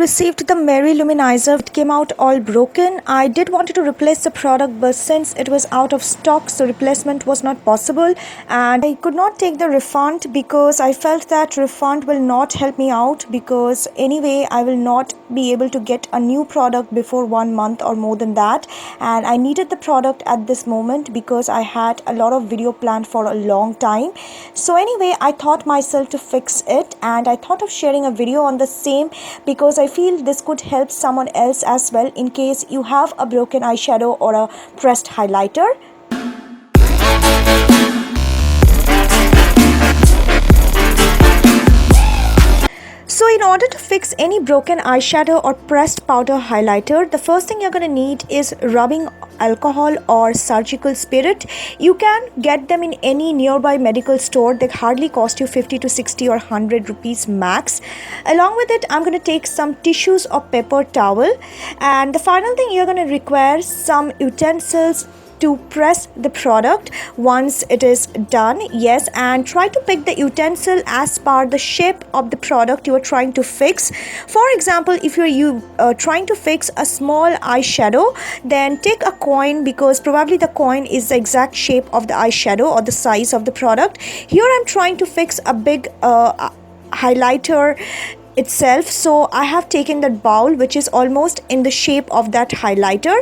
received the Mary Luminizer. It came out all broken. I did wanted to replace the product, but since it was out of stock, so replacement was not possible, and I could not take the refund because I felt that refund will not help me out, because anyway I will not be able to get a new product before 1 month or more than that, and I needed the product at this moment because I had a lot of video planned for a long time. So anyway, I thought myself to fix it, and I thought of sharing a video on the same because I feel this could help someone else as well in case you have a broken eyeshadow or a pressed highlighter. So in order to fix any broken eyeshadow or pressed powder highlighter, the first thing you're going to need is rubbing alcohol or surgical spirit. You can get them in any nearby medical store. They hardly cost you 50 to 60 or 100 rupees max. Along with it, I'm going to take some tissues or paper towel, and the final thing you're going to require some utensils to press the product once it is done. Yes, and try to pick the utensil as per the shape of the product you are trying to fix. For example, if you're trying to fix a small eyeshadow, then take a coin, because probably the coin is the exact shape of the eyeshadow or the size of the product. Here I'm trying to fix a big highlighter itself, so I have taken that bowl which is almost in the shape of that highlighter.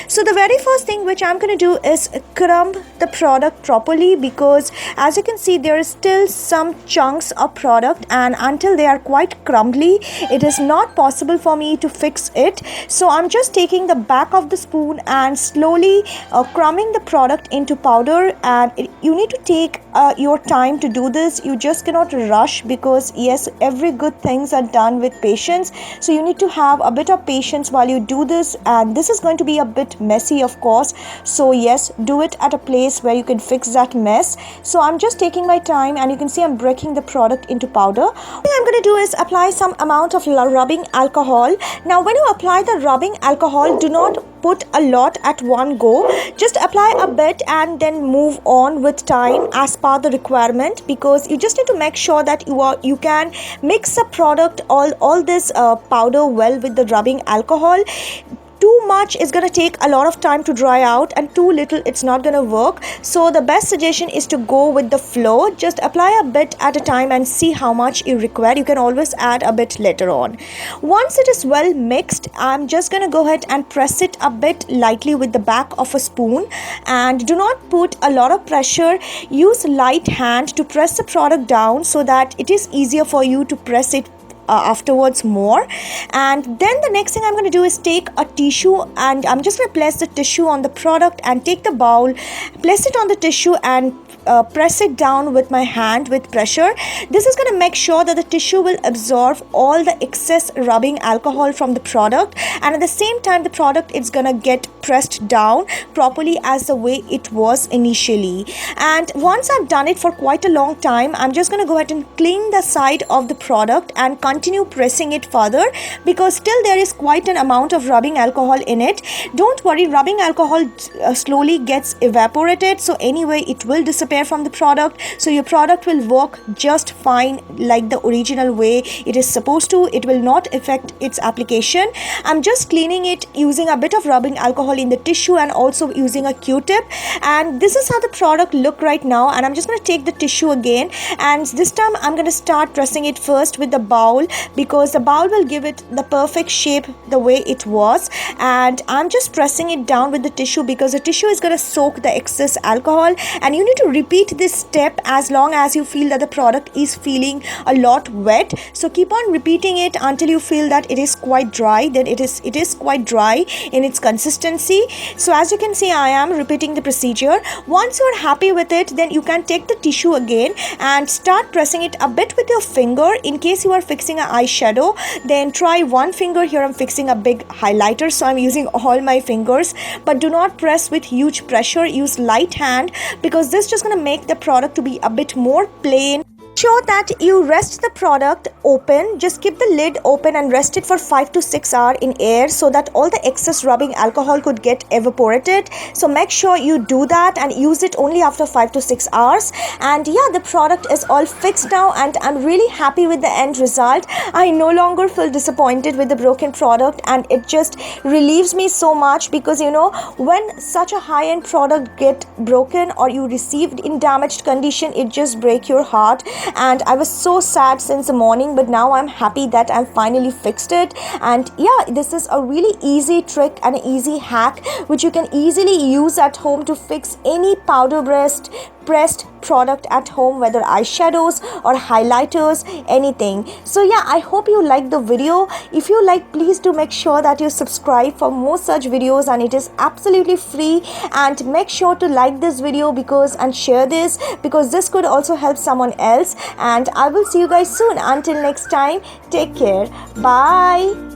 So the very first thing which I'm going to do is crumb the product properly, because as you can see there is still some chunks of product, and until they are quite crumbly it is not possible for me to fix it. So I'm just taking the back of the spoon and slowly crumbing the product into powder, and you need to take your time to do this. You just cannot rush, because yes, every good things are done with patience, so you need to have a bit of patience while you do this, and this is going to be a bit messy of course, so yes, do it at a place where you can fix that mess. So I'm just taking my time, and you can see I'm breaking the product into powder. What I'm going to do is apply some amount of rubbing alcohol. Now when you apply the rubbing alcohol, do not put a lot at one go. Just apply a bit and then move on with time as per the requirement, because you just need to make sure that you can mix the product, all this powder well with the rubbing alcohol. Too much is going to take a lot of time to dry out, and too little it's not going to work. So the best suggestion is to go with the flow. Just apply a bit at a time and see how much you require. You can always add a bit later on. Once it is well mixed, I'm just going to go ahead and press it a bit lightly with the back of a spoon, and do not put a lot of pressure. Use light hand to press the product down so that it is easier for you to press it afterwards more. And then the next thing I'm going to do is take a tissue, and I'm just going to place the tissue on the product, and take the bowl, place it on the tissue, and press it down with my hand with pressure. This is going to make sure that the tissue will absorb all the excess rubbing alcohol from the product, and at the same time the product is going to get pressed down properly as the way it was initially. And once I've done it for quite a long time, I'm just going to go ahead and clean the side of the product and continue pressing it further, because still there is quite an amount of rubbing alcohol in it. Don't worry, rubbing alcohol slowly gets evaporated, so anyway it will disappear from the product, so your product will work just fine like the original way it is supposed to. It will not affect its application. I'm just cleaning it using a bit of rubbing alcohol in the tissue and also using a Q-tip, and this is how the product look right now. And I'm just going to take the tissue again, and this time I'm going to start pressing it first with the bowl, because the bowl will give it the perfect shape the way it was. And I'm just pressing it down with the tissue, because the tissue is going to soak the excess alcohol, and you need to repeat this step as long as you feel that the product is feeling a lot wet. So keep on repeating it until you feel that it is quite dry. Then it is quite dry in its consistency. So as you can see, I am repeating the procedure. Once you are happy with it, then you can take the tissue again and start pressing it a bit with your finger. In case you are fixing an eyeshadow, then try one finger. Here I'm fixing a big highlighter, so I'm using all my fingers, but do not press with huge pressure. Use light hand, because this is just going to make the product to be a bit more plain. Sure that you rest the product open. Just keep the lid open and rest it for 5 to 6 hours in air so that all the excess rubbing alcohol could get evaporated. So make sure you do that and use it only after 5 to 6 hours. And yeah, the product is all fixed now and I'm really happy with the end result. I no longer feel disappointed with the broken product and it just relieves me so much, because you know, when such a high-end product get broken or you received in damaged condition, it just breaks your heart. And I was so sad since the morning, but now I'm happy that I finally fixed it. And yeah, this is a really easy trick and easy hack which you can easily use at home to fix any powder pressed product at home, whether eyeshadows or highlighters, anything. So yeah, I hope you liked the video. If you like, please do make sure that you subscribe for more such videos, and it is absolutely free. And make sure to like this video and share this, because this could also help someone else. And I will see you guys soon. Until next time, take care. Bye.